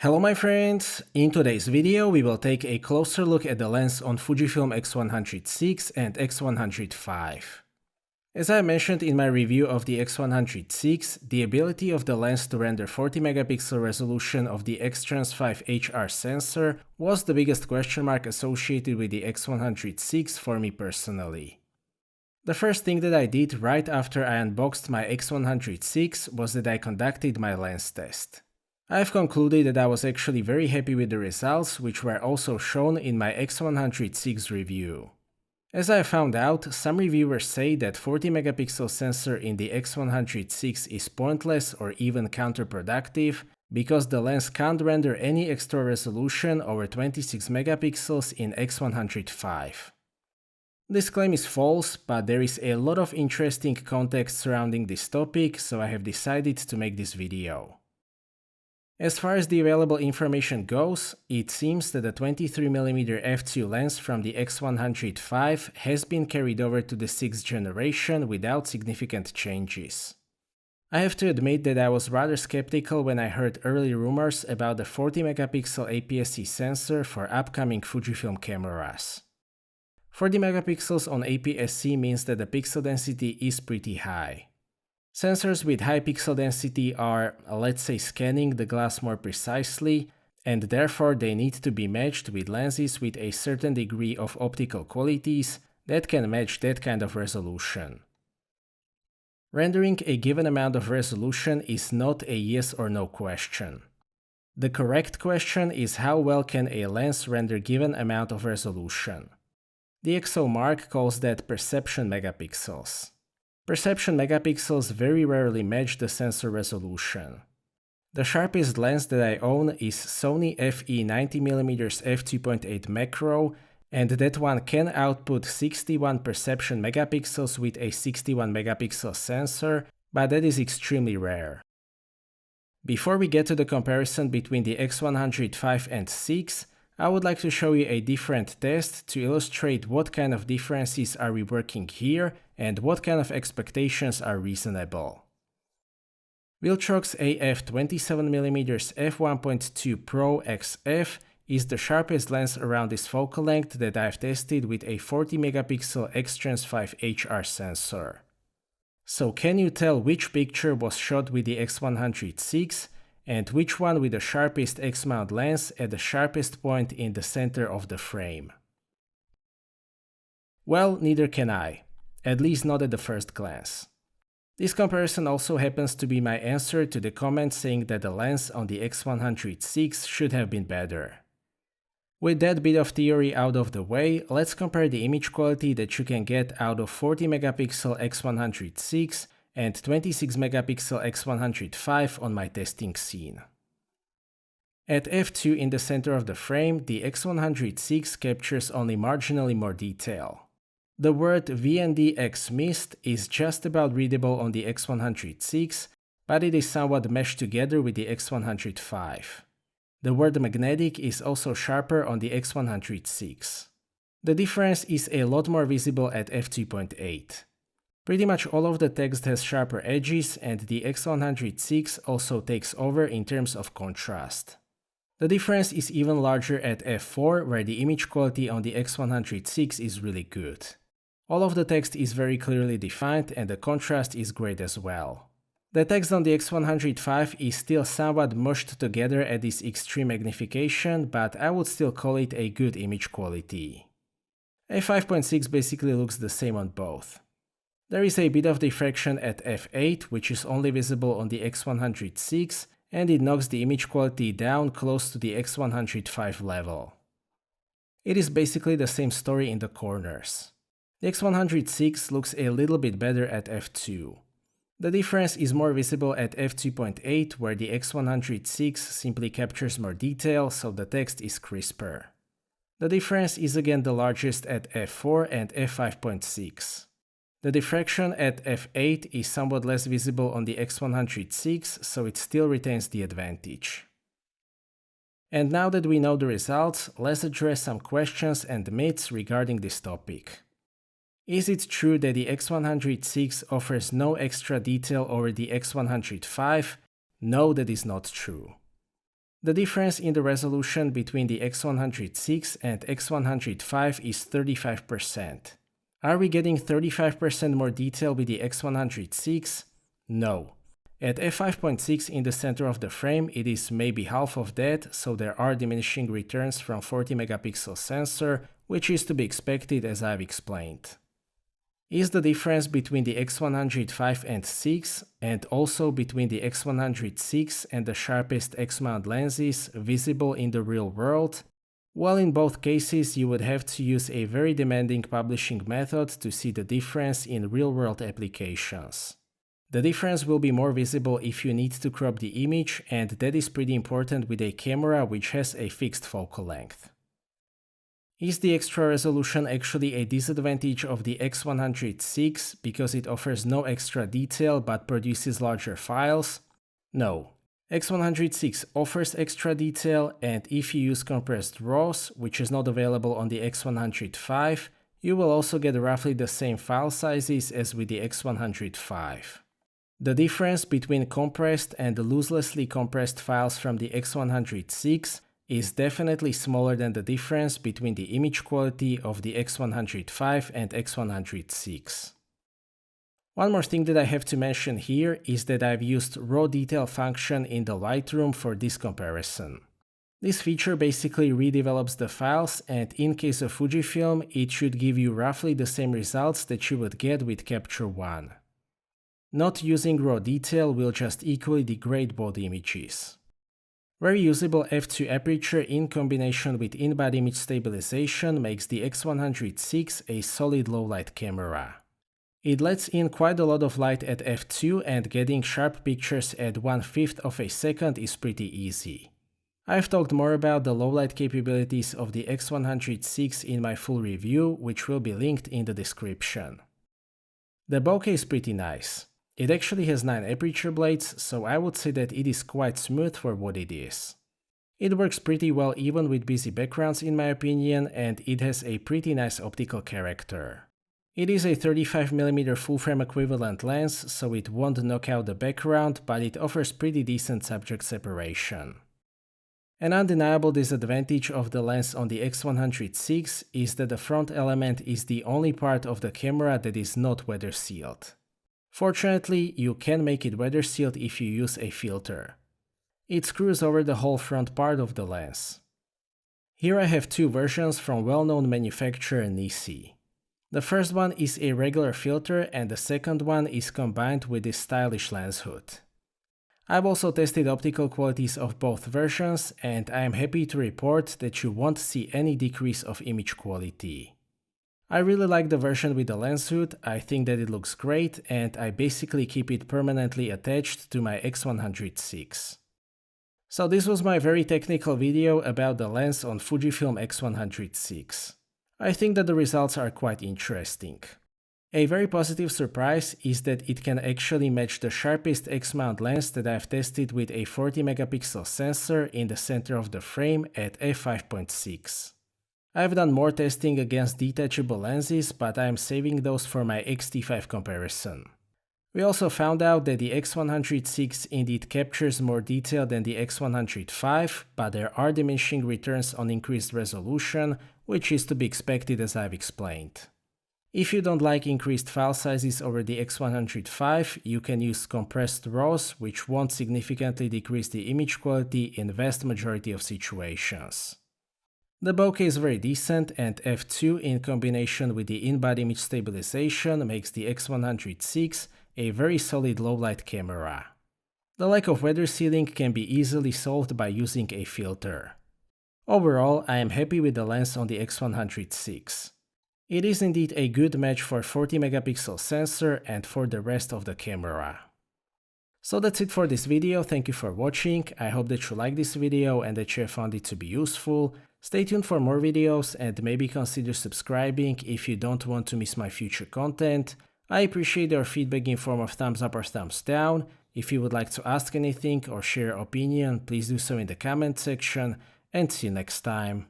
Hello my friends! In today's video we will take a closer look at the lens on Fujifilm X100VI and X100V. As I mentioned in my review of the X100VI, the ability of the lens to render 40 megapixel resolution of the X-Trans5 HR sensor was the biggest question mark associated with the X100VI for me personally. The first thing that I did right after I unboxed my X100VI was that I conducted my lens test. I've concluded that I was actually very happy with the results, which were also shown in my X100VI review. As I found out, some reviewers say that 40 megapixel sensor in the X100VI is pointless or even counterproductive, because the lens can't render any extra resolution over 26 megapixels in X100V. This claim is false, but there is a lot of interesting context surrounding this topic, so I have decided to make this video. As far as the available information goes, it seems that the 23mm f2 lens from the X100V has been carried over to the 6th generation without significant changes. I have to admit that I was rather skeptical when I heard early rumors about the 40 megapixel APS-C sensor for upcoming Fujifilm cameras. 40 megapixels on APS-C means that the pixel density is pretty high. Sensors with high pixel density are, let's say, scanning the glass more precisely, and therefore they need to be matched with lenses with a certain degree of optical qualities that can match that kind of resolution. Rendering a given amount of resolution is not a yes or no question. The correct question is how well can a lens render given amount of resolution. The XO mark calls that perception megapixels. Perception megapixels very rarely match the sensor resolution. The sharpest lens that I own is Sony FE 90mm f2.8 macro, and that one can output 61 perception megapixels with a 61 megapixel sensor, but that is extremely rare. Before we get to the comparison between the X100V and 6, I would like to show you a different test to illustrate what kind of differences are we working here and what kind of expectations are reasonable. Viltrox AF 27mm f1.2 Pro XF is the sharpest lens around this focal length that I've tested with a 40 megapixel X-Trans5 HR sensor. So can you tell which picture was shot with the X100VI and which one with the sharpest X-mount lens at the sharpest point in the center of the frame? Well, neither can I, at least not at the first glance. This comparison also happens to be my answer to the comment saying that the lens on the X100VI should have been better. With that bit of theory out of the way, let's compare the image quality that you can get out of 40 megapixel X100VI and 26 megapixel X100V on my testing scene. At f2 in the center of the frame, the X100VI captures only marginally more detail. The word VNDX mist is just about readable on the X100VI, but it is somewhat meshed together with the X100V. The word magnetic is also sharper on the X100VI. The difference is a lot more visible at f2.8. Pretty much all of the text has sharper edges, and the X100VI also takes over in terms of contrast. The difference is even larger at f4, where the image quality on the X100VI is really good. All of the text is very clearly defined and the contrast is great as well. The text on the X100V is still somewhat mushed together at this extreme magnification, but I would still call it a good image quality. f5.6 basically looks the same on both. There is a bit of diffraction at f8, which is only visible on the X100VI, and it knocks the image quality down close to the X100V level. It is basically the same story in the corners. The X100VI looks a little bit better at f2. The difference is more visible at f2.8, where the X100VI simply captures more detail, so the text is crisper. The difference is again the largest at f4 and f5.6. The diffraction at f8 is somewhat less visible on the X100VI, so it still retains the advantage. And now that we know the results, let's address some questions and myths regarding this topic. Is it true that the X100VI offers no extra detail over the X100V? No, that is not true. The difference in the resolution between the X100VI and X100V is 35%. Are we getting 35% more detail with the X100VI? No. At f5.6 in the center of the frame, it is maybe half of that, so there are diminishing returns from 40 megapixel sensor, which is to be expected as I've explained. Is the difference between the X100V and 6, and also between the X100VI and the sharpest X-mount lenses, visible in the real world? Well, in both cases you would have to use a very demanding publishing method to see the difference in real-world applications. The difference will be more visible if you need to crop the image, and that is pretty important with a camera which has a fixed focal length. Is the extra resolution actually a disadvantage of the X100VI because it offers no extra detail but produces larger files? No. X100VI offers extra detail, and if you use compressed RAWs, which is not available on the X100V, you will also get roughly the same file sizes as with the X100V. The difference between compressed and losslessly compressed files from the X100VI is definitely smaller than the difference between the image quality of the X100V and X100VI. One more thing that I have to mention here is that I've used raw detail function in the Lightroom for this comparison. This feature basically redevelops the files, and in case of Fujifilm, it should give you roughly the same results that you would get with Capture One. Not using raw detail will just equally degrade both images. Very usable f2 aperture in combination with in-body image stabilization makes the X100VI a solid low-light camera. It lets in quite a lot of light at f2, and getting sharp pictures at 1/5 of a second is pretty easy. I've talked more about the low-light capabilities of the X100VI in my full review, which will be linked in the description. The bokeh is pretty nice. It actually has 9 aperture blades, so I would say that it is quite smooth for what it is. It works pretty well even with busy backgrounds in my opinion, and it has a pretty nice optical character. It is a 35mm full-frame equivalent lens, so it won't knock out the background, but it offers pretty decent subject separation. An undeniable disadvantage of the lens on the X100VI is that the front element is the only part of the camera that is not weather sealed. Fortunately, you can make it weather sealed if you use a filter. It screws over the whole front part of the lens. Here I have two versions from well-known manufacturer NiSi. The first one is a regular filter, and the second one is combined with this stylish lens hood. I've also tested optical qualities of both versions, and I am happy to report that you won't see any decrease of image quality. I really like the version with the lens hood. I think that it looks great, and I basically keep it permanently attached to my X100VI. So this was my very technical video about the lens on Fujifilm X100VI. I think that the results are quite interesting. A very positive surprise is that it can actually match the sharpest X-mount lens that I've tested with a 40 megapixel sensor in the center of the frame at f5.6. I've done more testing against detachable lenses, but I am saving those for my X-T5 comparison. We also found out that the X100VI indeed captures more detail than the X100V, but there are diminishing returns on increased resolution, which is to be expected as I've explained. If you don't like increased file sizes over the X100V, you can use compressed RAWs, which won't significantly decrease the image quality in vast majority of situations. The bokeh is very decent, and f2 in combination with the in-body image stabilization makes the X100VI a very solid low-light camera. The lack of weather sealing can be easily solved by using a filter. Overall, I am happy with the lens on the X100VI. It is indeed a good match for 40 megapixel sensor and for the rest of the camera. So that's it for this video. Thank you for watching. I hope that you liked this video and that you have found it to be useful. Stay tuned for more videos and maybe consider subscribing if you don't want to miss my future content. I appreciate your feedback in form of thumbs up or thumbs down. If you would like to ask anything or share your opinion, please do so in the comment section, and see you next time.